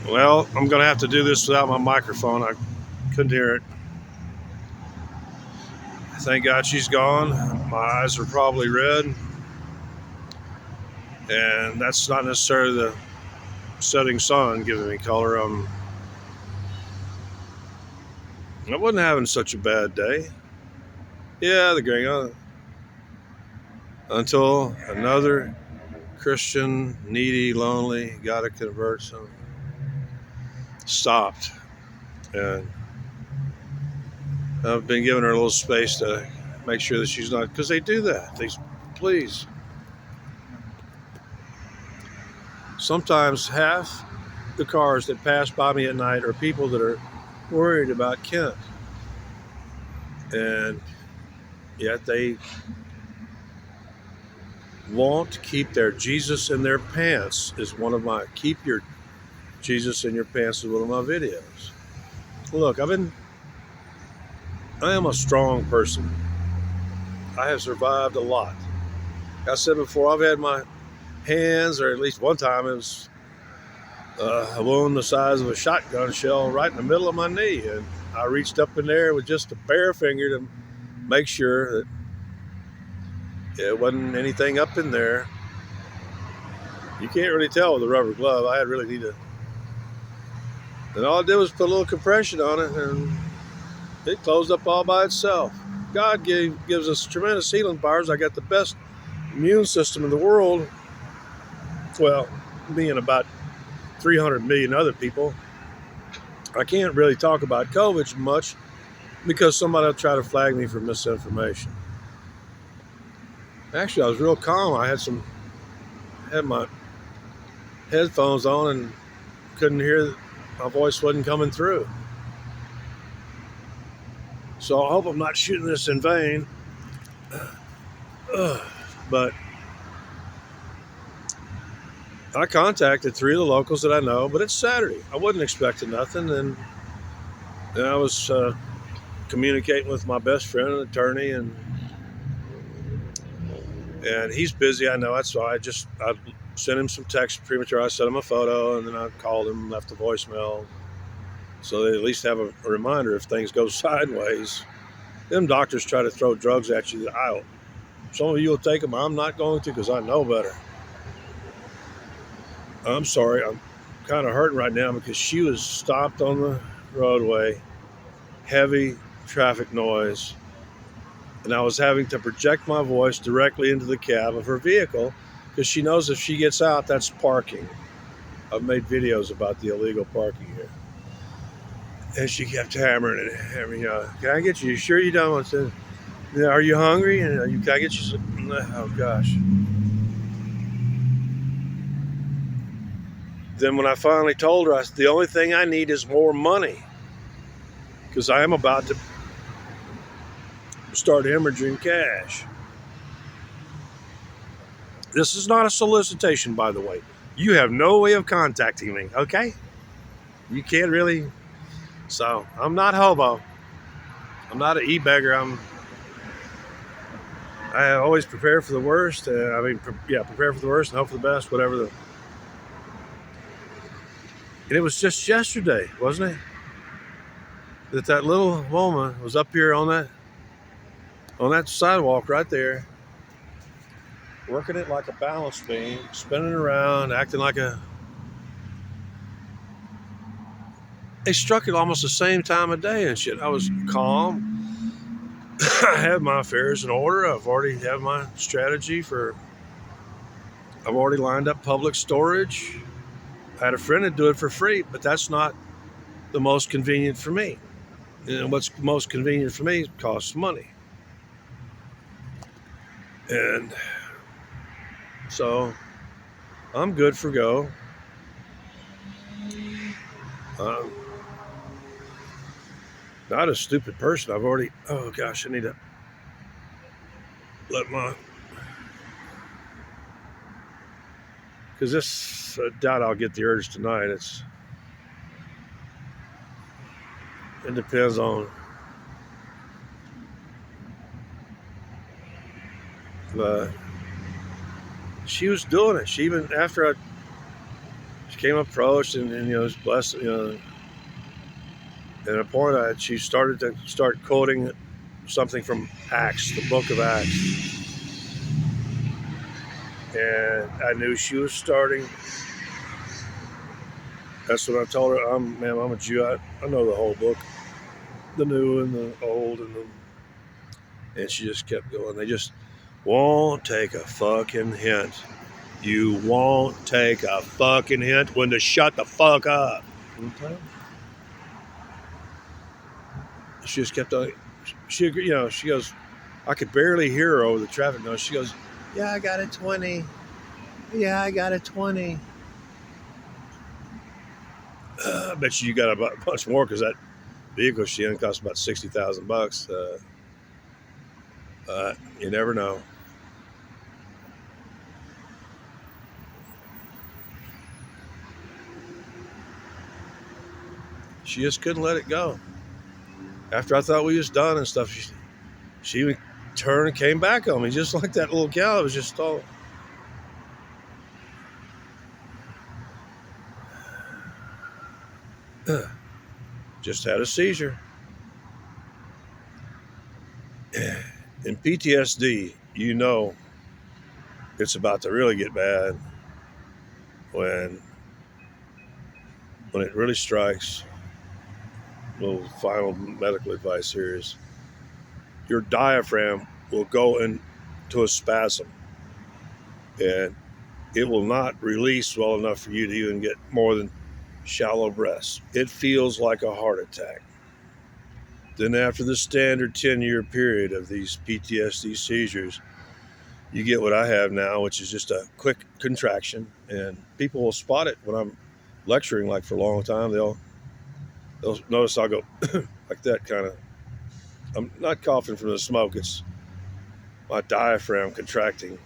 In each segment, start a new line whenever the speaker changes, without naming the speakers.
Well, I'm going to have to do this without my microphone. I couldn't hear it. Thank God she's gone. My eyes are probably red, and that's not necessarily the setting sun giving me color. I wasn't having such a bad day. Yeah, the green until another Christian, needy, lonely, got to convert some stopped, and I've been giving her a little space to make sure that she's not, because they do that. Please. Sometimes half the cars that pass by me at night are people that are worried about Kent, and yet they won't keep their Jesus in their pants. Is one of my keep your Jesus in your pants is one of my videos. Look, I am a strong person. I have survived a lot. Like I said before, I've had my hands, or at least one time it was a wound the size of a shotgun shell right in the middle of my knee, and I reached up in there with just a bare finger to make sure that it wasn't anything up in there. You can't really tell with a rubber glove. I had really need to, and all I did was put a little compression on it, and it closed up all by itself. God gives us tremendous healing powers. I got the best immune system in the world. Well, me and about 300 million other people. I can't really talk about COVID much because somebody will try to flag me for misinformation. Actually, I was real calm. Had my headphones on and couldn't hear, my voice wasn't coming through. So I hope I'm not shooting this in vain. But I contacted 3 of the locals that I know, but it's Saturday. I wasn't expecting nothing. And I was communicating with my best friend, an attorney, and he's busy. I know it. So I sent him some text premature. I sent him a photo, and then I called him, left a voicemail, so they at least have a reminder if things go sideways. Them doctors try to throw drugs at you. Some of you will take them. I'm not going to because I know better. I'm sorry. I'm kind of hurting right now because she was stopped on the roadway, heavy traffic noise, and I was having to project my voice directly into the cab of her vehicle because she knows if she gets out, that's parking. I've made videos about the illegal parking here. And she kept hammering it. Can I get you? Sure you don't want to? Are you hungry? And can I get you some? Oh gosh. Then when I finally told her, the only thing I need is more money because I am about to start hemorrhaging cash. This is not a solicitation, by the way. You have no way of contacting me, okay? You can't really. So I'm not hobo. I'm not an e-beggar. I always prepare for the worst. Prepare for the worst and hope for the best, whatever. And it was just yesterday, wasn't it? That little woman was up here on that sidewalk right there, working it like a balance beam, spinning around, acting like a. They struck it almost the same time of day and shit. I was calm. I have my affairs in order. I've already have my strategy for. I've already lined up public storage. I had a friend that do it for free, but that's not the most convenient for me. And what's most convenient for me costs money. And so I'm good for go. I'm not a stupid person. Oh gosh, I need to let my, because this, I doubt I'll get the urge tonight. It depends on she was doing it. She even, after I She came approached and blessed, at a point she started to quoting something from Acts, the book of Acts. And I knew she was starting. That's what I told her. I'm a Jew. I know the whole book, the new and the old, and she just kept going. They just won't take a fucking hint. You won't take a fucking hint when to shut the fuck up. Okay. She just kept on. She goes, I could barely hear her over the traffic noise. She goes, yeah, I got a 20. Yeah, I got a 20. I bet you got a bunch more because that vehicle she in cost about $60,000. You never know. She just couldn't let it go. After I thought we was done and stuff, she even turned and came back on me just like that little gal. It was just all. Just had a seizure. In PTSD, it's about to really get bad when it really strikes. A little final medical advice here is your diaphragm will go into a spasm and it will not release well enough for you to even get more than shallow breaths. It feels like a heart attack. Then after the standard 10-year period of these PTSD seizures, you get what I have now, which is just a quick contraction, and people will spot it when I'm lecturing like for a long time. They'll notice I'll go like that kind of. I'm not coughing from the smoke, it's my diaphragm contracting.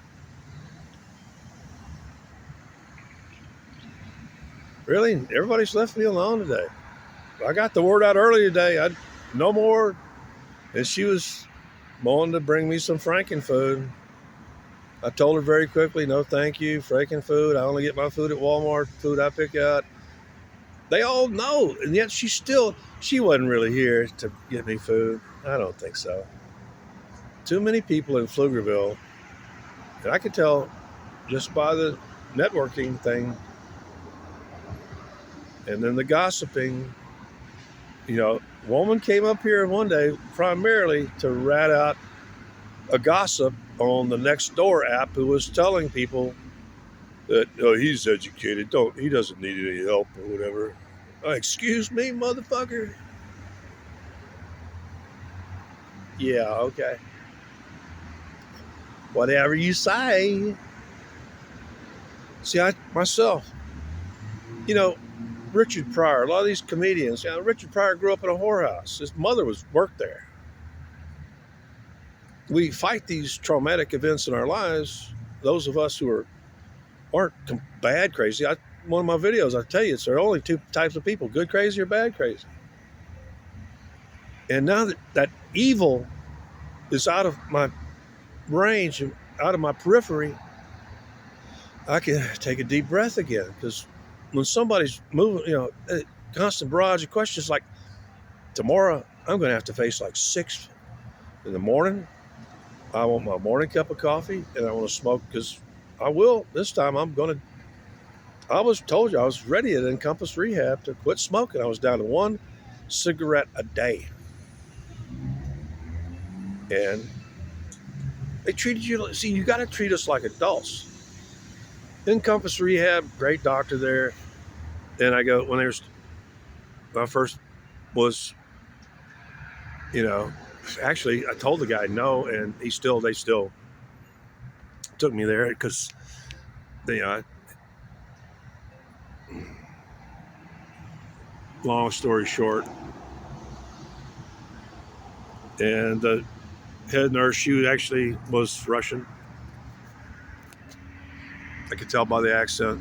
Really? Everybody's left me alone today. I got the word out early today. No more. And she was wanting to bring me some Frankenfood. I told her very quickly, no thank you, Frankenfood. I only get my food at Walmart, food I pick out. They all know, and yet she wasn't really here to get me food. I don't think so. Too many people in Pflugerville, and I could tell just by the networking thing, and then the gossiping. Woman came up here one day primarily to rat out a gossip on the Nextdoor app who was telling people that he's educated, he doesn't need any help or whatever. Excuse me, motherfucker? Yeah, okay. Whatever you say. See, myself, Richard Pryor, a lot of these comedians, Richard Pryor grew up in a whorehouse. His mother worked there. We fight these traumatic events in our lives. Those of us who aren't bad crazy. One of my videos, I tell you, there are only two types of people: good crazy or bad crazy. And now that evil is out of my range and out of my periphery, I can take a deep breath again. Because when somebody's moving, constant barrage of questions like, tomorrow I'm going to have to face like 6 in the morning. I want my morning cup of coffee and I want to smoke, because I will. This time I told you I was ready at Encompass Rehab to quit smoking. I was down to 1 cigarette a day. And they treated you, you got to treat us like adults. Encompass Rehab, great doctor there. And I go, when I first was, actually I told the guy no, and they still took me there because long story short, and the head nurse, she actually was Russian. I could tell by the accent.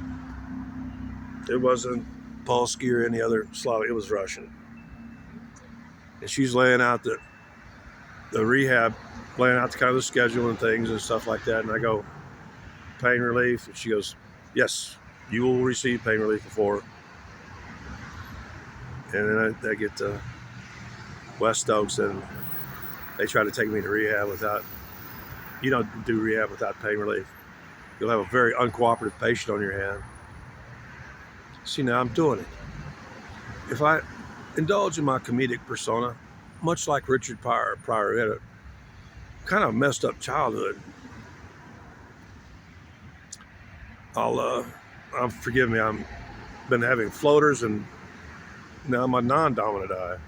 It wasn't Polsky or any other Slavic. It was Russian. And she's laying out the rehab, laying out the kind of the schedule and things and stuff like that. And I go, pain relief. And she goes, yes. you will receive pain relief before. And then I get to West Oaks, and they try to take me to rehab without, you don't do rehab without pain relief. You'll have a very uncooperative patient on your hand. See, now I'm doing it. If I indulge in my comedic persona, much like Richard Pryor had a kind of messed up childhood, forgive me, I'm been having floaters, and now my non-dominant eye.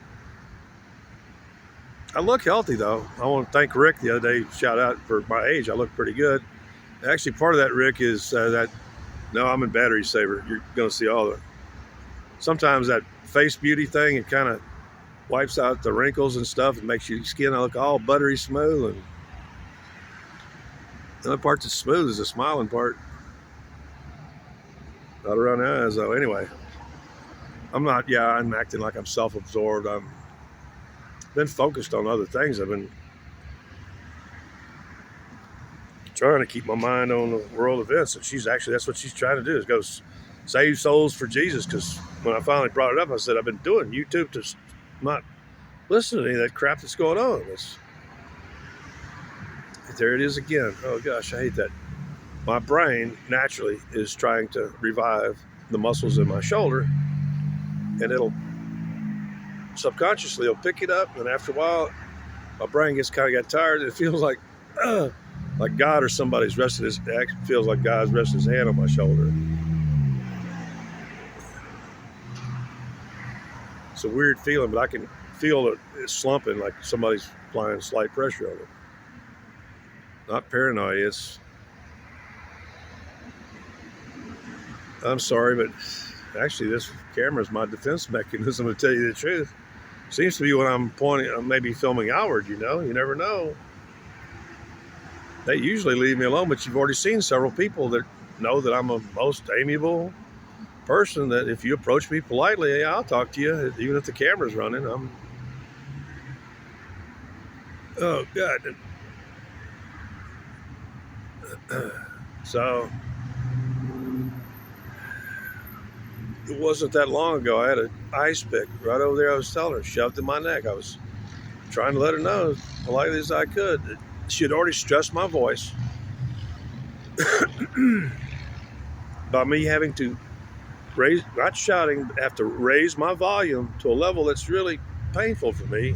I look healthy though. I want to thank Rick the other day. Shout out for my age. I look pretty good. Actually, part of that, Rick, is that no, I'm in battery saver. You're going to see all the. Sometimes that face beauty thing, it kind of wipes out the wrinkles and stuff. It makes your skin look all buttery smooth. And the other part that's smooth is the smiling part. Not around the eyes though. Anyway, I'm acting like I'm self-absorbed. I'm been focused on other things. I've been trying to keep my mind on the world events, and that's what she's trying to do, is go save souls for Jesus. Because when I finally brought it up, I said, I've been doing YouTube to not listen to any of that crap that's going on. There it is again. Oh gosh, I hate that. My brain naturally is trying to revive the muscles in my shoulder, and it'll subconsciously pick it up, and after a while my brain got tired. It feels like God or somebody's resting feels like God's resting his hand on my shoulder. It's a weird feeling, but I can feel it slumping, like somebody's applying slight pressure on it. Not paranoia. I'm sorry, but actually this camera is my defense mechanism, to tell you the truth. Seems to be when I'm maybe filming outward, you never know. They usually leave me alone, but you've already seen several people that know that I'm a most amiable person, that if you approach me politely, I'll talk to you, even if the camera's running. Oh, God. So, it wasn't that long ago. I had an ice pick right over there. I was telling her, shoved in my neck. I was trying to let her know as politely as I could that she had already stressed my voice by me having to not shouting, have to raise my volume to a level that's really painful for me.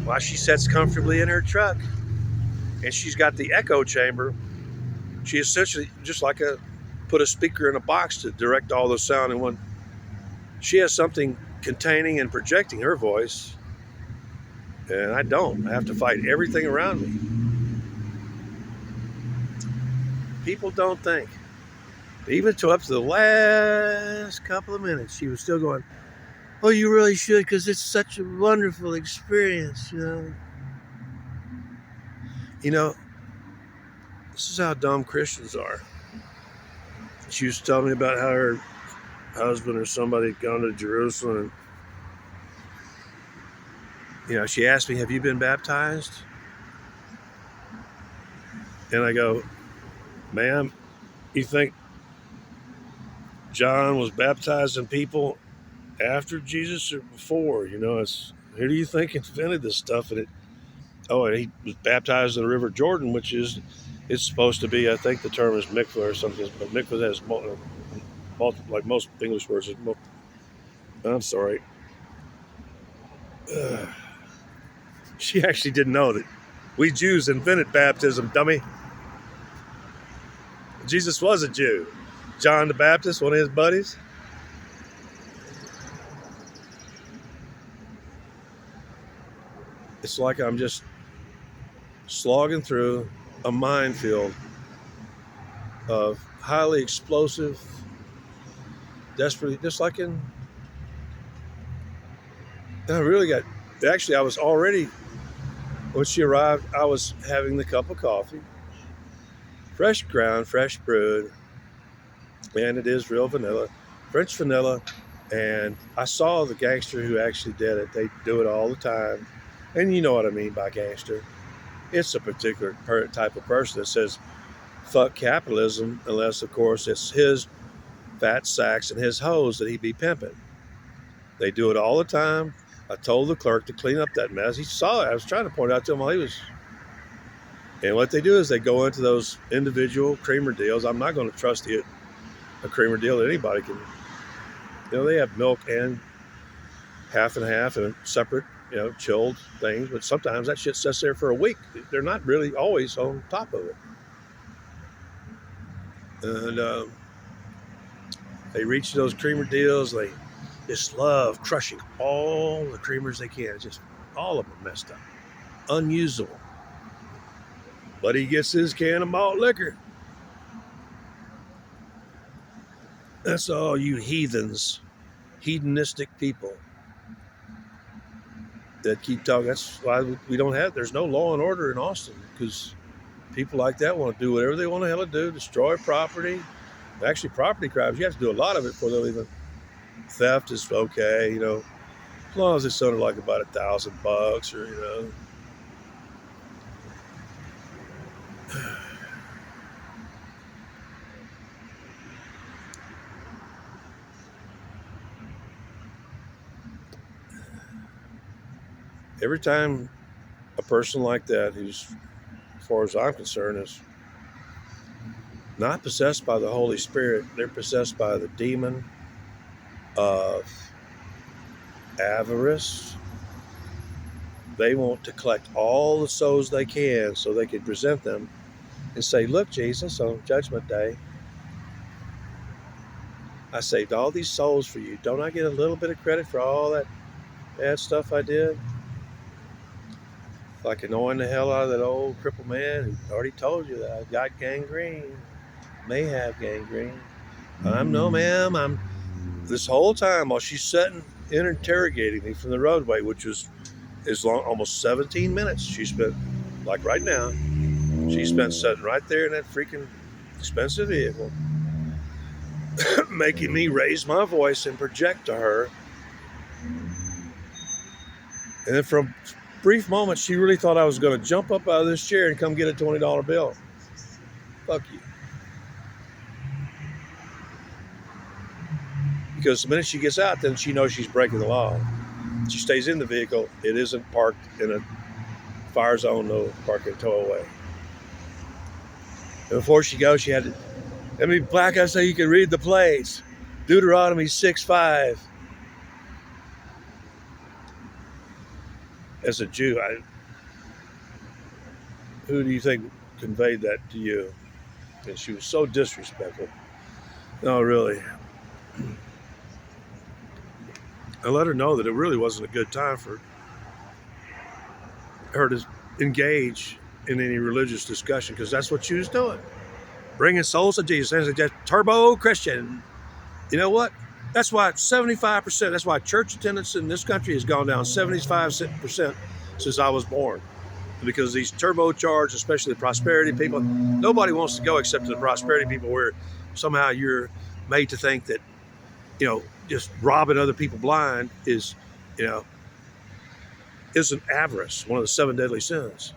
While she sits comfortably in her truck, and she's got the echo chamber. She essentially just put a speaker in a box to direct all the sound in one. She has something containing and projecting her voice, and I don't. I have to fight everything around me. People don't think. Even up to the last couple of minutes, she was still going, oh, you really should, because it's such a wonderful experience, this is how dumb Christians are. She was telling me about how her husband or somebody had gone to Jerusalem, and she asked me, have you been baptized? And I go, ma'am, you think John was baptizing people after Jesus or before? Who do you think invented this stuff? And he was baptized in the River Jordan, which it's supposed to be, I think the term is mikvah or something, but mikvah has like most English words. I'm sorry. She actually didn't know that we Jews invented baptism, dummy. Jesus was a Jew. John the Baptist, one of his buddies. It's like I'm just slogging through a minefield of highly explosive, desperately, just like I was already, when she arrived, I was having the cup of coffee, fresh ground, fresh brewed, and it is real vanilla, French vanilla, and I saw the gangster who actually did it. They do it all the time, and you know what I mean by gangster. It's a particular type of person that says, fuck capitalism unless, of course, it's his fat sacks and his hoes that he be pimping. They do it all the time. I told the clerk to clean up that mess. He saw it. I was trying to point out to him while he was. And what they do is they go into those individual creamer deals. I'm not going to trust a creamer deal that anybody can. They have milk and half and half and separate, chilled things. But sometimes that shit sits there for a week. They're not really always on top of it. And they reach those creamer deals. They just love crushing all the creamers they can. Just all of them messed up, unusable. But he gets his can of malt liquor. That's all you heathens, hedonistic people that keep talking. That's why we don't have, there's no law and order in Austin, because people like that want to do whatever they want to hell do, destroy property. Actually, property crimes, you have to do a lot of it before they'll even. Theft is okay, as long as it's under like about $1,000 or, Every time a person like that, who's, as far as I'm concerned, is not possessed by the Holy Spirit, they're possessed by the demon of avarice. They want to collect all the souls they can so they can present them and say, look, Jesus, on Judgment Day, I saved all these souls for you. Don't I get a little bit of credit for all that bad stuff I did? Like annoying the hell out of that old crippled man who already told you that I've got gangrene, may have gangrene. No, ma'am, I'm this whole time while she's sitting and interrogating me from the roadway, which was almost 17 minutes she spent, like right now, she spent sitting right there in that freaking expensive vehicle, making me raise my voice and project to her. And then for a brief moment, she really thought I was going to jump up out of this chair and come get a $20 bill. Fuck you. Because the minute she gets out, then she knows she's breaking the law. She stays in the vehicle. It isn't parked in a fire zone, no parking tow away. And before she goes, she had to, let me black out so you can read the plates. Deuteronomy 6:5. As a Jew, who do you think conveyed that to you? And she was so disrespectful. No, really. I let her know that it really wasn't a good time for her to engage in any religious discussion, because that's what she was doing. Bringing souls to Jesus. And it's a turbo Christian. You know what? That's why 75%, that's why church attendance in this country has gone down 75% since I was born. Because these turbocharged, especially the prosperity people, nobody wants to go except to the prosperity people, where somehow you're made to think that, just robbing other people blind isn't avarice, one of the 7 deadly sins.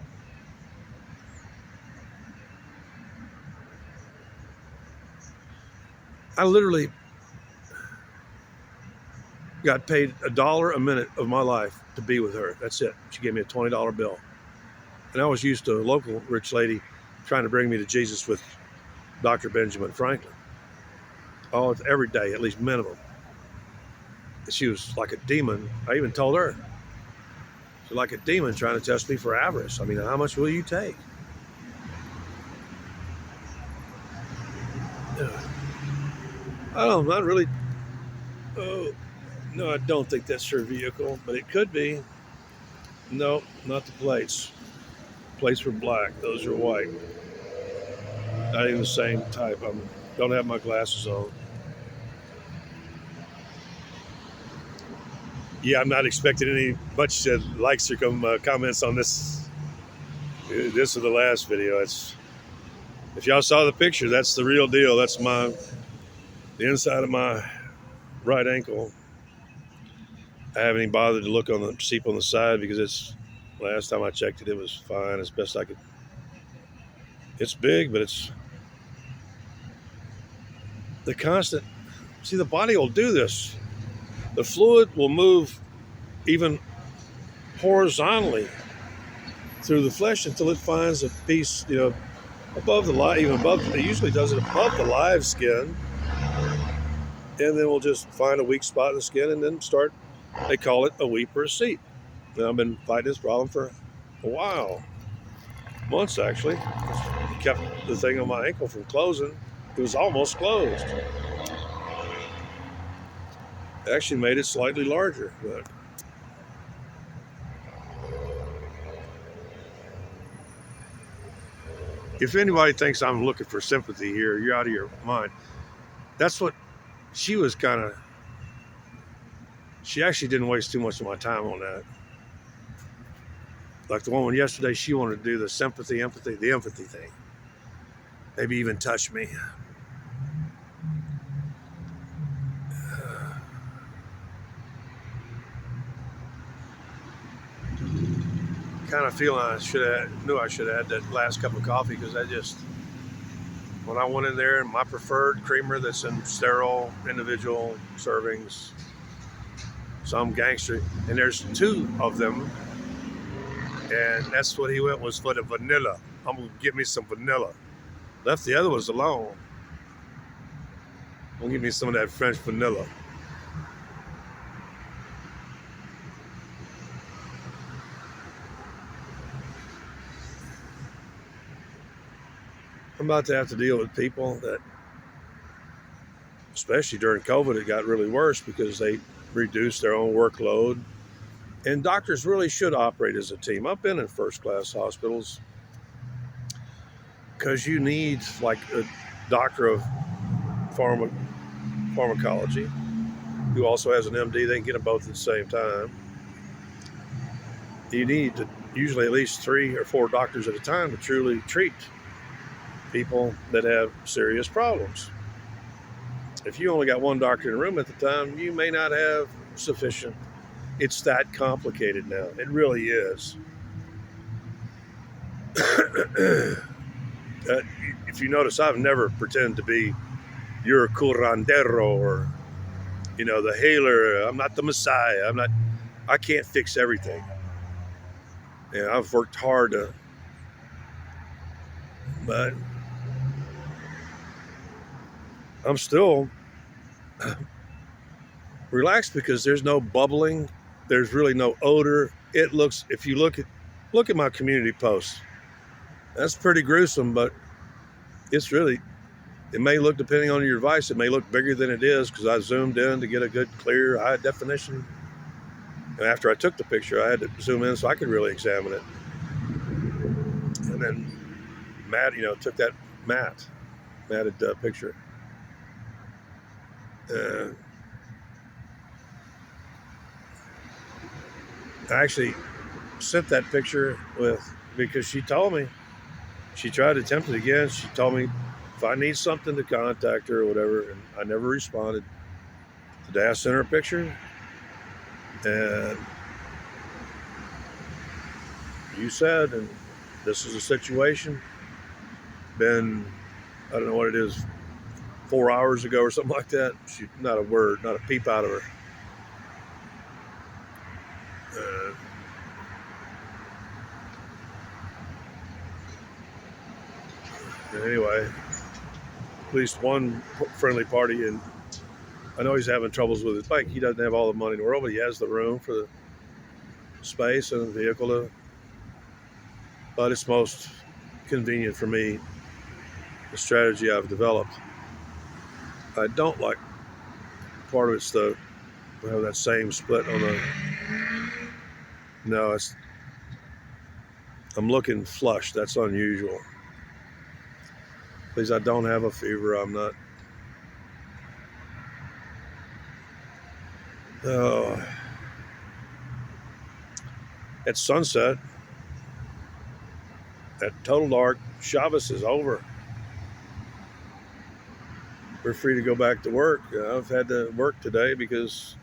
I literally got paid $1 a minute of my life to be with her. That's it. She gave me a $20 bill. And I was used to a local rich lady trying to bring me to Jesus with Dr. Benjamin Franklin. Oh, every day, at least minimum. She was like a demon. I even told her. She's like a demon trying to test me for avarice. I mean, how much will you take? Not really. Oh, no, I don't think that's her vehicle, but it could be. No, not the plates. Plates were black. Those are white. Not even the same type. I don't have my glasses on. Yeah, I'm not expecting any much likes or comments on this. This is the last video. If y'all saw the picture, that's the real deal. That's the inside of my right ankle. I haven't even bothered to look on the seep on the side, because last time I checked it, it was fine as best I could. It's big, but it's the constant, see, the body will do this. The fluid will move even horizontally through the flesh until it finds a piece, above the live, even above, it usually does it above the live skin, and then we'll just find a weak spot in the skin and then start, they call it a weep or a seep. Now, I've been fighting this problem for a while, months actually. Kept the thing on my ankle from closing. It was almost closed. Actually made it slightly larger, but if anybody thinks I'm looking for sympathy here, you're out of your mind. That's what she was kind of, she actually didn't waste too much of my time on that. Like the woman yesterday, she wanted to do the sympathy, empathy, the empathy thing. Maybe even touch me. Kind of feeling I knew I should have had that last cup of coffee, because when I went in there, my preferred creamer that's in sterile individual servings, some gangster, and there's 2 of them, and that's what he went, was for the vanilla. I'm gonna get me some vanilla. Left the other ones alone. I'm gonna give me some of that French vanilla. I'm about to have to deal with people that, especially during COVID, it got really worse because they reduced their own workload. And doctors really should operate as a team. I've been in first-class hospitals, because you need like a doctor of pharmacology who also has an MD. They can get them both at the same time. You need to usually at least 3 or 4 doctors at a time to truly treat people that have serious problems. If you only got 1 doctor in the room at the time, you may not have sufficient. It's that complicated now. It really is. If you notice, I've never pretended to be your curandero or, the healer. I'm not the Messiah. I can't fix everything. And I've worked hard but I'm still relaxed because there's no bubbling. There's really no odor. If you look at my community posts, that's pretty gruesome, but it may look, depending on your device, it may look bigger than it is, because I zoomed in to get a good, clear, high definition. And after I took the picture, I had to zoom in so I could really examine it. And then Matt, took that matted picture. I actually sent that picture because she told me, she tried to attempt it again. She told me if I need something to contact her or whatever, and I never responded. Today I sent her a picture, and you said, and this is a situation, been, I don't know what it is, 4 hours ago or something like that. Not a word, not a peep out of her. Anyway, at least one friendly party, and I know he's having troubles with his bike. He doesn't have all the money in the world, but he has the room for the space and the vehicle but it's most convenient for me, the strategy I've developed. I don't like, part of it's that same split on the, no, I'm looking flush. That's unusual. Please, I don't have a fever. I'm not. Oh. At sunset, at total dark, Shabbos is over. We're free to go back to work. I've had to work today because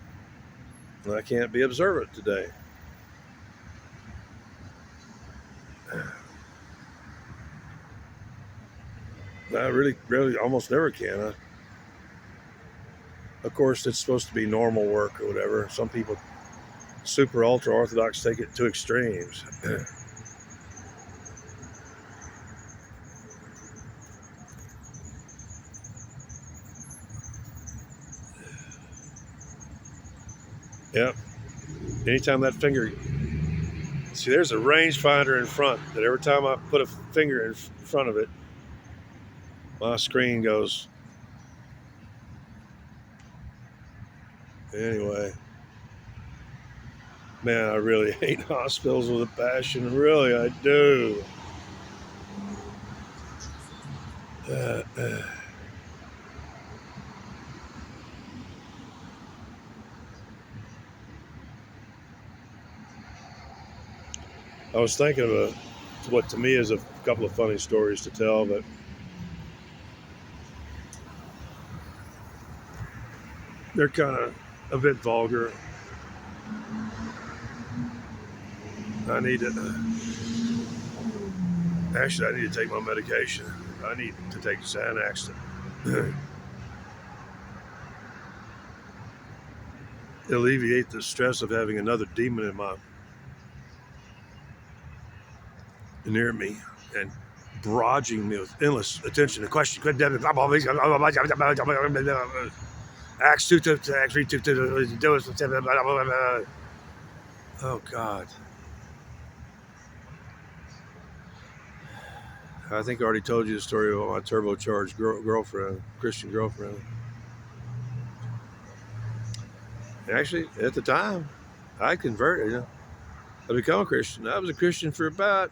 I can't be observant today. I really almost never can. Of course, it's supposed to be normal work or whatever. Some people, super ultra orthodox, take it to extremes. Yep. Anytime that finger, see, there's a rangefinder in front that every time I put a finger in front of it, my screen goes. Anyway, man, I really hate hospitals with a passion. Really, I do. Uh, uh. I was thinking of what to me is a couple of funny stories to tell, but they're kind of a bit vulgar. I need to, actually, I need to take my medication. I need to take Xanax to alleviate the stress of having another demon near me and barraging me with endless attention and question. Acts 2, Acts 3, 2, oh God. I think I already told you the story about my turbocharged girlfriend, Christian girlfriend. Actually, at the time, I converted. I became a Christian. I was a Christian for about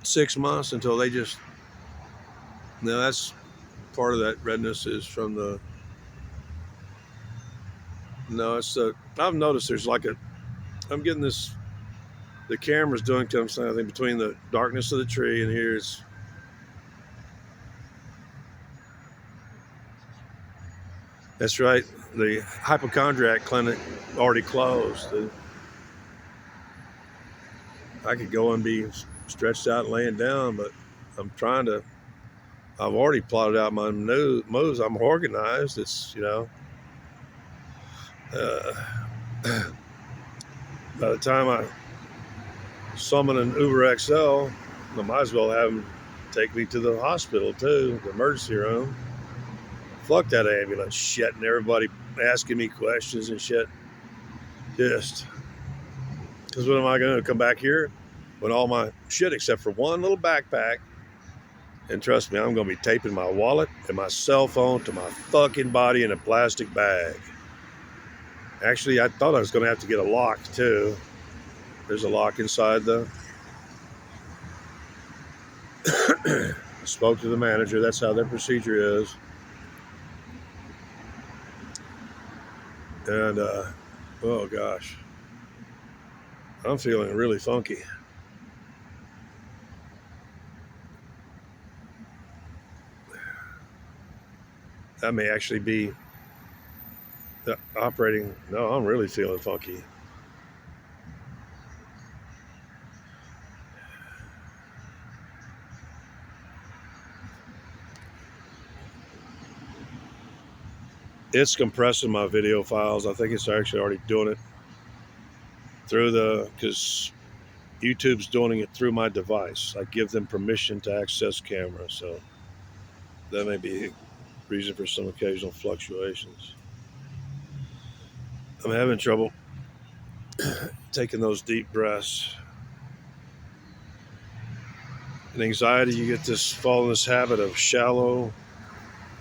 6 months until they just. Now that's part of that redness is from the. No, it's the. I've noticed there's like a. I'm getting this. The camera's doing something between the darkness of the tree and here's. That's right. The hypochondriac clinic already closed. I could go and be stretched out and laying down, but I'm trying to. I've already plotted out my moves. I'm organized. It's uh, by the time I summon an Uber XL, I might as well have them take me to the hospital too, the emergency room. Fuck that ambulance shit and everybody asking me questions and shit. Just because what am I going to come back here when all my shit except for one little backpack? And trust me, I'm going to be taping my wallet and my cell phone to my fucking body in a plastic bag. Actually, I thought I was going to have to get a lock too. There's a lock inside the. Spoke to the manager. That's how their procedure is. And oh gosh, I'm feeling really funky. That may actually be the operating. No, I'm really feeling funky. It's compressing my video files. I think it's actually already doing it through because YouTube's doing it through my device. I give them permission to access camera, so that may be a reason for some occasional fluctuations. I'm having trouble taking those deep breaths. In anxiety, you get fall in this habit of shallow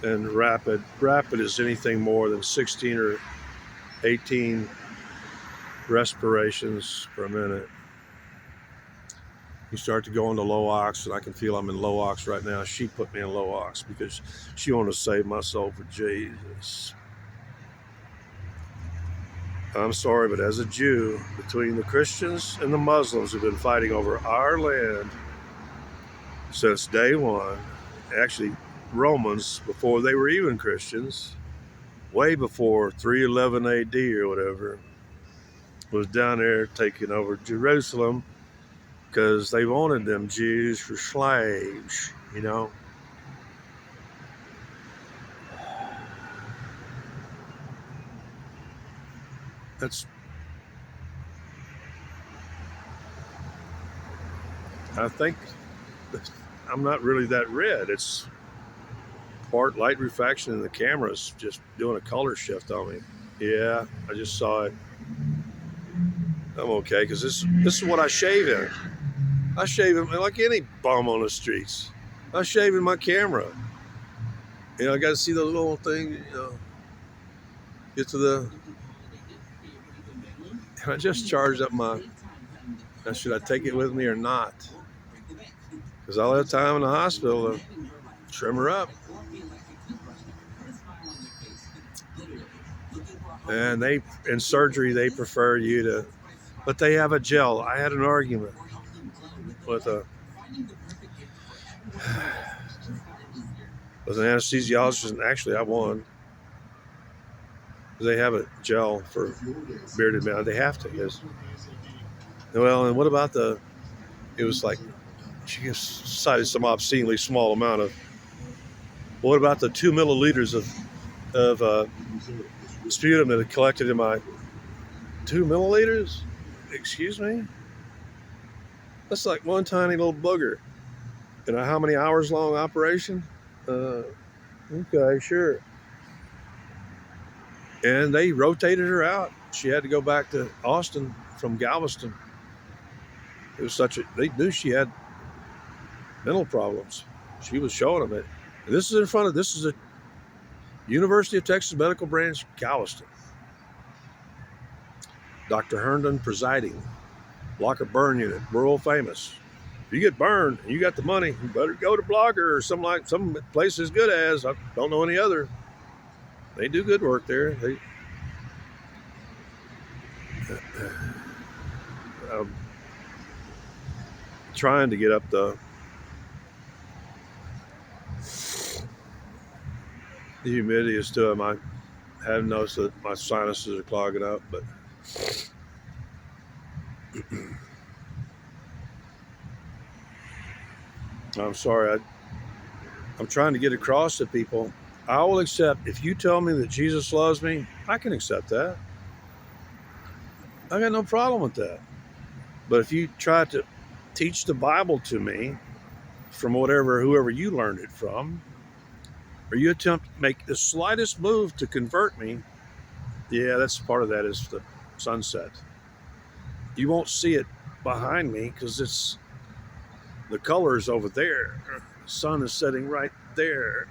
and rapid. Rapid is anything more than 16 or 18 respirations per minute. You start to go into low ox, and I can feel I'm in low ox right now. She put me in low ox because she wanted to save my soul for Jesus. I'm sorry, but as a Jew, between the Christians and the Muslims who've been fighting over our land since day one, actually Romans, before they were even Christians, way before 311 AD or whatever, was down there taking over Jerusalem because they wanted them Jews for slaves, That's, I think I'm not really that red. It's part light refraction and the camera's just doing a color shift on me. Yeah, I just saw it. I'm okay because this is what I shave in. I shave it like any bum on the streets. I shave in my camera. You know, I got to see the little thing. You know, get to the. I just charged up my. Now, should I take it with me or not? Because I'll have time in the hospital to trim her up. And they, in surgery, they prefer you to, but they have a gel. I had an argument with an anesthesiologist, and actually I won. They have a gel for bearded men. They have to. Yes. Well, and what about it was like, she just cited some obscenely small amount of, what about the 2 milliliters of sputum that had collected in my 2 milliliters? Excuse me? That's like one tiny little booger. You know how many hours long operation? Okay, sure. And they rotated her out. She had to go back to Austin from Galveston. It was they knew she had mental problems. She was showing them it. And this is a University of Texas Medical Branch, Galveston. Dr. Herndon presiding. Blocker burn unit, world famous. If you get burned and you got the money, you better go to Blogger or some place as good as. I don't know any other. They do good work there. I'm trying to get up the humidity is still. I haven't noticed that my sinuses are clogging up, but I'm sorry. I'm trying to get across to people. I will accept, if you tell me that Jesus loves me, I can accept that. I got no problem with that. But if you try to teach the Bible to me from whoever you learned it from, or you attempt to make the slightest move to convert me, yeah, that's part of that is the sunset. You won't see it behind me because the color is over there. The sun is setting right there.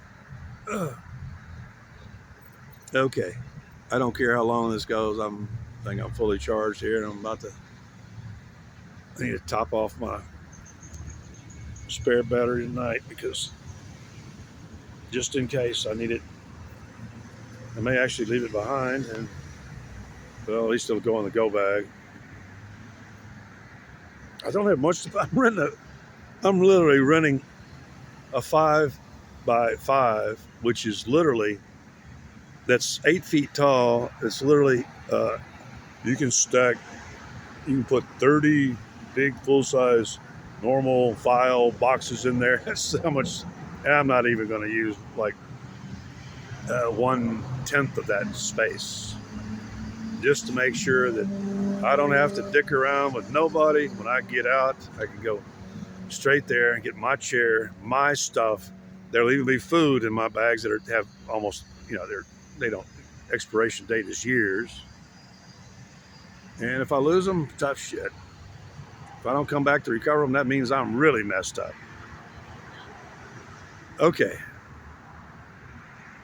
Ugh. Okay, I don't care how long this goes. I think I'm fully charged here, and I need to top off my spare battery tonight because just in case I need it. I may actually leave it behind, and well, at least it'll go in the go bag. I don't have much. I'm literally renting a 5x5, which is literally, that's 8 feet tall. It's literally, you can put 30 big full-size normal file boxes in there. That's how much. I'm not even going to use like 1/10 of that space, just to make sure that I don't have to dick around with nobody. When I get out, I can go straight there and get my chair, my stuff. There'll even be food in my bags that have almost, they don't, expiration date is years. And if I lose them, tough shit. If I don't come back to recover them, that means I'm really messed up. Okay.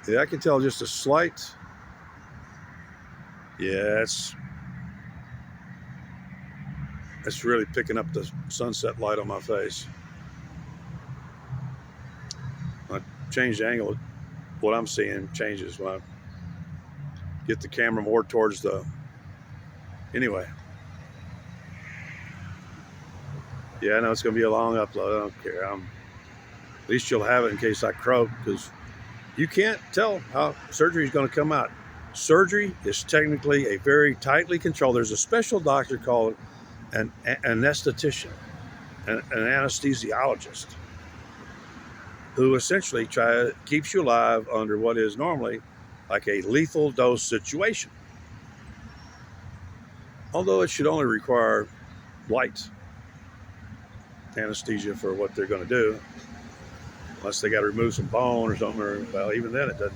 Yeah, I can tell just a slight. Yeah, it's really picking up the sunset light on my face. I change the angle. What I'm seeing changes when I get the camera more towards anyway. Yeah, I know it's going to be a long upload. I don't care. At least you'll have it in case I croak, because you can't tell how surgery is going to come out. Surgery is technically a very tightly controlled. There's a special doctor called an anesthetician, an anesthesiologist, who essentially keeps you alive under what is normally like a lethal dose situation. although it should only require light anesthesia for what they're going to do, unless they got to remove some bone or something. Or, well, even then, it doesn't.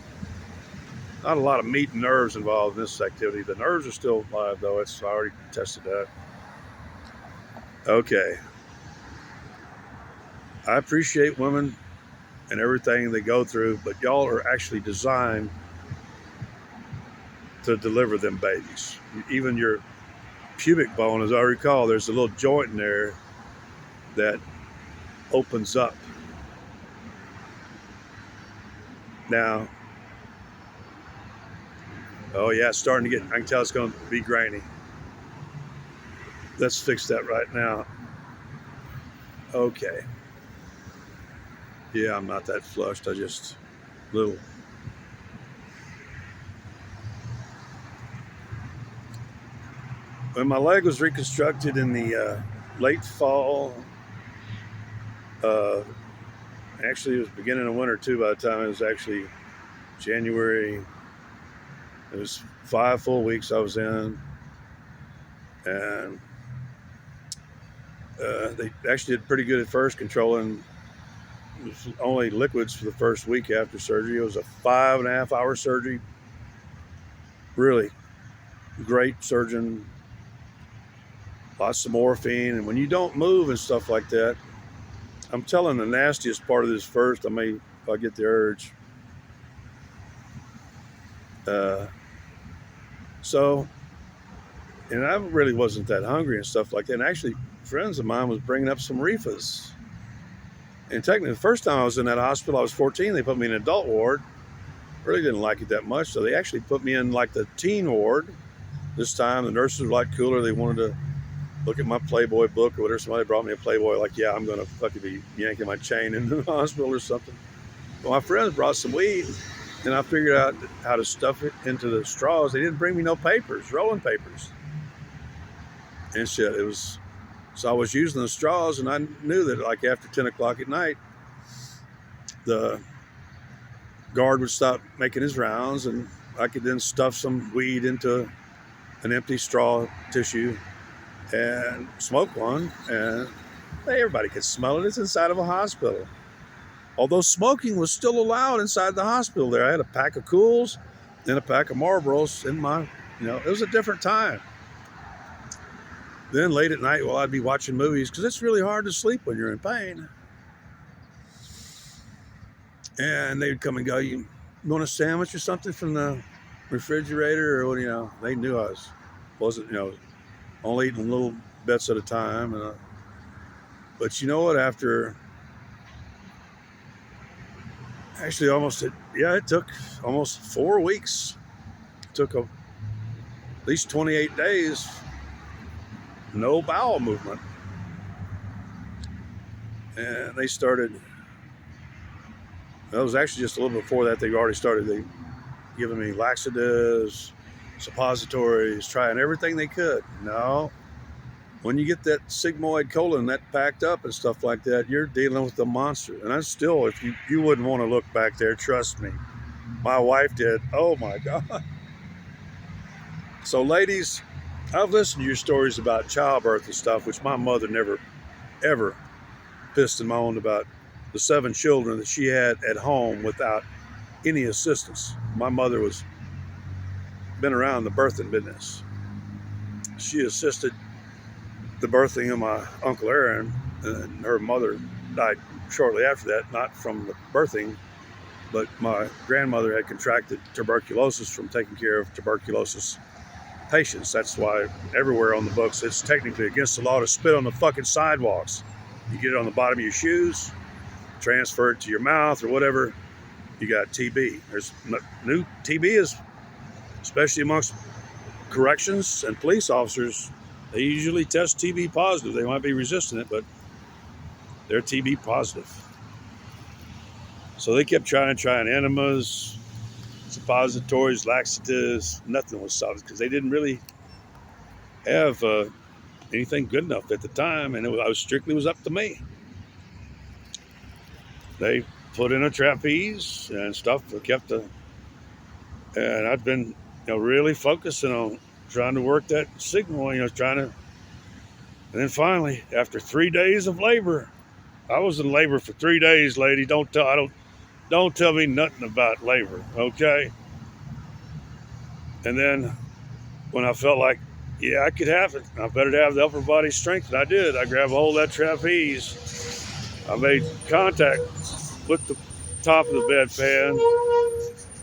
Not a lot of meat and nerves involved in this activity. The nerves are still alive, though. I already tested that. Okay. I appreciate women and everything they go through, but y'all are actually designed to deliver them babies. Even your pubic bone, as I recall, there's a little joint in there that opens up. Now, oh yeah, it's starting to get, I can tell it's going to be grainy. Let's fix that right now. Okay. Yeah, I'm not that flushed. I just little. When my leg was reconstructed in the late fall, actually it was beginning of winter too by the time it was actually January. It was 5 full weeks I was in, and they actually did pretty good at first controlling only liquids for the first week after surgery. It was a 5.5 hour surgery. Really great surgeon, lots of morphine, and when you don't move and stuff like that, I'm telling the nastiest part of this first. If I get the urge. So, and I really wasn't that hungry and stuff like that. And actually, friends of mine was bringing up some reefers. And technically, the first time I was in that hospital, I was 14. They put me in an adult ward. Really didn't like it that much, so they actually put me in like the teen ward. This time, the nurses were like cooler. They wanted to look at my Playboy book or whatever. Somebody brought me a Playboy, like, yeah, I'm going to fucking be yanking my chain into the hospital or something. Well, my friends brought some weed, and I figured out how to stuff it into the straws. They didn't bring me no papers, rolling papers and shit. So I was using the straws, and I knew that like after 10 o'clock at night, the guard would stop making his rounds, and I could then stuff some weed into an empty straw tissue and smoke one, and everybody could smell it. It's inside of a hospital. Although smoking was still allowed inside the hospital there. I had a pack of Cools and a pack of Marlboros in my, it was a different time. Then late at night, while I'd be watching movies, because it's really hard to sleep when you're in pain. And they'd come and go, you want a sandwich or something from the refrigerator? Or, they knew I wasn't, only eating little bits at a time. But you know what, after, actually it took almost 4 weeks. It took at least 28 days, no bowel movement. And they started, that was actually just a little before that. They already started giving me laxatives, suppositories, trying everything they could. No, when you get that sigmoid colon that packed up and stuff like that, you're dealing with the monster. And I still, if you wouldn't want to look back there, trust me. My wife did. Oh my God. So ladies, I've listened to your stories about childbirth and stuff, which my mother never, ever pissed and moaned about the 7 children that she had at home without any assistance. My mother been around the birthing business. She assisted the birthing of my Uncle Aaron, and her mother died shortly after that, not from the birthing, but my grandmother had contracted tuberculosis from taking care of tuberculosis patients. That's why everywhere on the books it's technically against the law to spit on the fucking sidewalks. You get it on the bottom of your shoes, transfer it to your mouth or whatever, you got TB. There's new TB is, especially amongst corrections and police officers, they usually test TB positive. They might be resistant it, but they're TB positive. So they kept trying enemas, suppositories, laxatives. Nothing was solved because they didn't really have anything good enough at the time, and it was up to me. They put in a trapeze and stuff, and I'd been really focusing on trying to work that signal, trying to. And then finally, after 3 days of labor, I was in labor for 3 days, lady. Don't tell me nothing about labor, okay? And then when I felt like, yeah, I could have it, I better have the upper body strength, and I did. I grabbed a hold of that trapeze. I made contact with the top of the bedpan,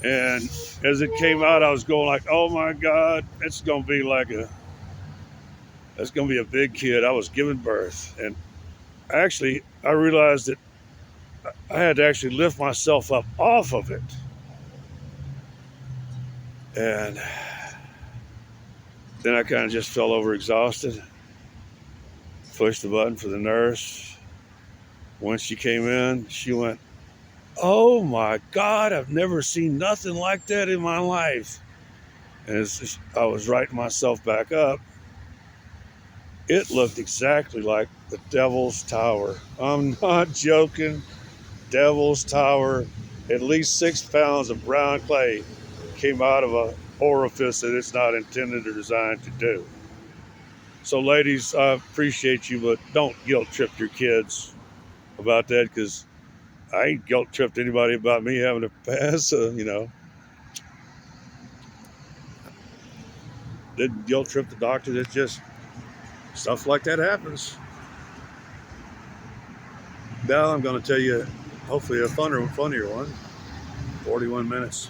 and as it came out, I was going like, "Oh my God, it's gonna be a big kid." I was giving birth, and actually, I realized that I had to actually lift myself up off of it, and then I kind of just fell over exhausted. Pushed the button for the nurse. When she came in, she went, "Oh my God, I've never seen nothing like that in my life." And I was writing myself back up. It looked exactly like the Devil's Tower. I'm not joking. Devil's Tower. At least 6 pounds of brown clay came out of an orifice that it's not intended or designed to do. So, ladies, I appreciate you, but don't guilt trip your kids about that, because I ain't guilt tripped anybody about me having to pass. Didn't guilt trip the doctor. That just stuff like that happens. Now I'm going to tell you, hopefully, a funnier one. 41 minutes.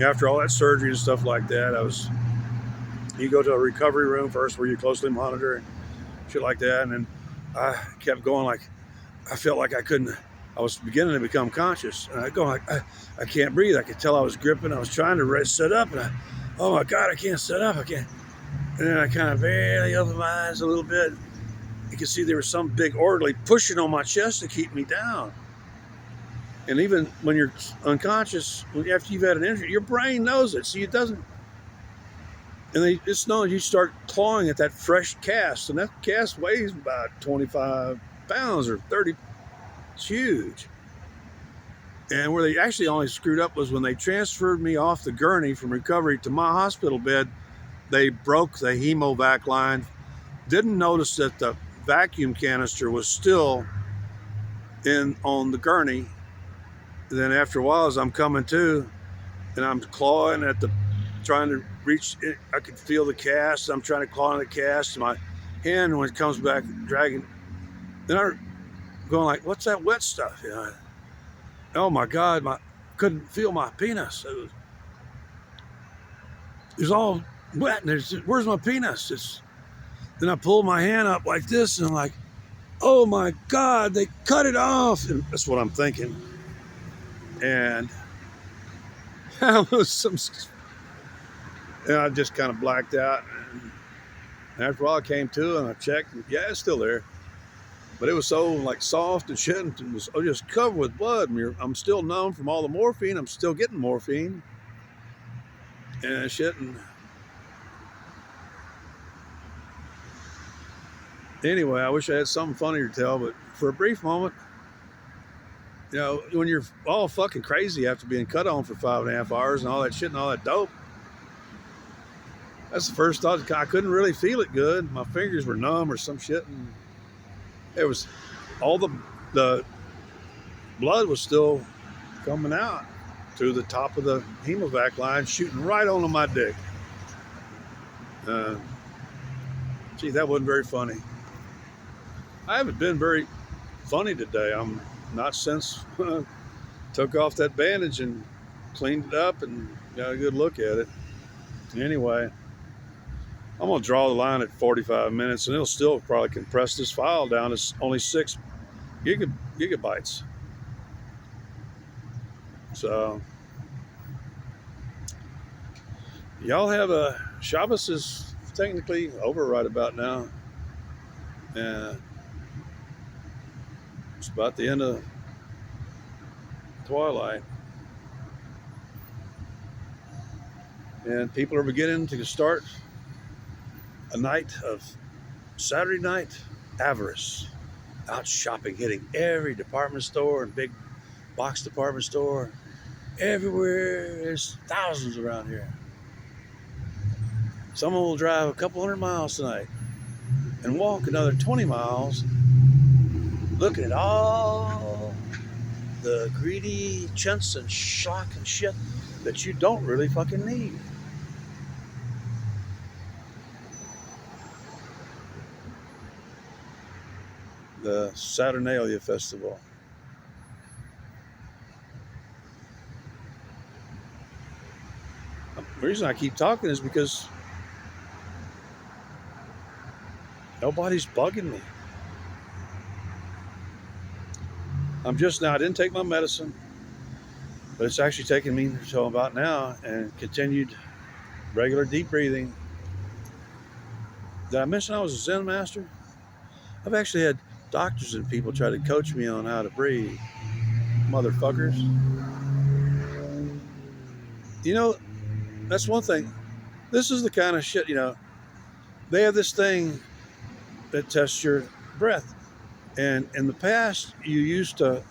After all that surgery and stuff like that, you go to a recovery room first where you closely monitor and shit like that. And then I kept going like, I felt like I was beginning to become conscious. And I go like, I can't breathe. I could tell I was gripping. I was trying to sit up. And oh my God, I can't sit up. I can't. And then I kind of barely opened my eyes a little bit. You could see there was some big orderly pushing on my chest to keep me down. And even when you're unconscious, after you've had an injury, your brain knows it. See, it doesn't. And they just know you start clawing at that fresh cast. And that cast weighs about 25 pounds or 30. It's huge. And where they actually only screwed up was when they transferred me off the gurney from recovery to my hospital bed. They broke the hemovac line. Didn't notice that the vacuum canister was still on the gurney. And then after a while, as I'm coming to, and I'm clawing trying to reach it, I could feel the cast. I'm trying to claw on the cast. My hand, when it comes back, dragging. Then I'm going like, "What's that wet stuff?" Oh my God, couldn't feel my penis. It was all wet, and where's my penis? Then I pulled my hand up like this, and I'm like, "Oh my God, they cut it off." And that's what I'm thinking. And I just kind of blacked out. And after a while, I came to and I checked. And yeah, it's still there, but it was so like soft and shit, and it was just covered with blood. I'm still numb from all the morphine. I'm still getting morphine and shit. And anyway, I wish I had something funnier to tell, but for a brief moment, when you're all fucking crazy after being cut on for 5.5 hours and all that shit and all that dope, that's the first thought. I couldn't really feel it good. My fingers were numb or some shit, and it was all the blood was still coming out through the top of the hemovac line, shooting right onto my dick. Gee, that wasn't very funny. I haven't been very funny today. I'm not since took off that bandage and cleaned it up and got a good look at it. Anyway, I'm going to draw the line at 45 minutes, and it'll still probably compress this file down to only 6 gigabytes. So, y'all have Shabbos is technically over right about now. It's about the end of twilight. And people are beginning to start a night of Saturday night avarice. Out shopping, hitting every department store and big box department store. Everywhere. There's thousands around here. Someone will drive a couple hundred miles tonight and walk another 20 miles looking at all the greedy chunks and schlock and shit that you don't really fucking need. The Saturnalia Festival. The reason I keep talking is because nobody's bugging me. I didn't take my medicine, but it's actually taken me until about now, and continued regular deep breathing. Did I mention I was a Zen master? I've actually had doctors and people try to coach me on how to breathe. Motherfuckers. You know, that's one thing. This is the kind of shit, they have this thing that tests your breath. And in the past, you used to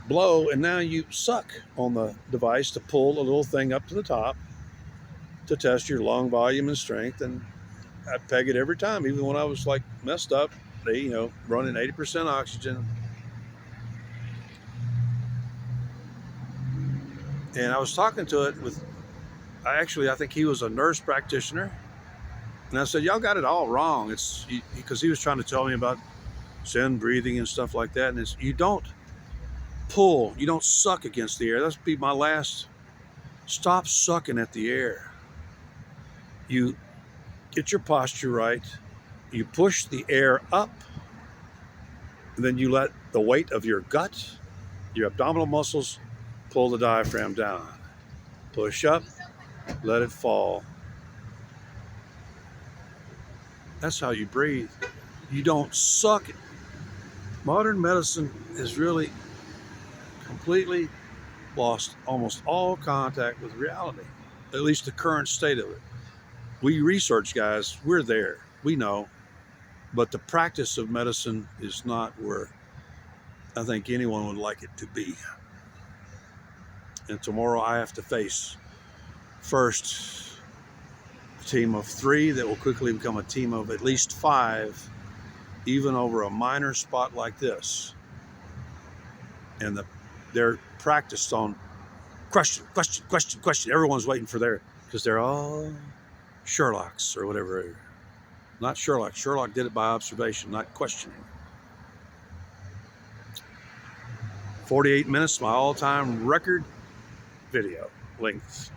blow, and now you suck on the device to pull a little thing up to the top to test your lung volume and strength. And I peg it every time, even when I was like messed up, they, running 80% oxygen. And I was talking to it with, I think he was a nurse practitioner. And I said, y'all got it all wrong. It's because he was trying to tell me about Zen breathing and stuff like that. And it's, you don't pull, you don't suck against the air. That's be my last. Stop sucking at the air. You get your posture right. You push the air up. And then you let the weight of your gut, your abdominal muscles, pull the diaphragm down. Push up, let it fall. That's how you breathe. You don't suck. Modern medicine has really completely lost almost all contact with reality, at least the current state of it. We research guys, we're there, we know, but the practice of medicine is not where I think anyone would like it to be. And tomorrow I have to face first a team of 3 that will quickly become a team of at least 5, even over a minor spot like this. And they're practiced on question. Everyone's waiting for because they're all Sherlocks or whatever. Not Sherlock. Sherlock did it by observation, not questioning. 48 minutes, my all-time record video length.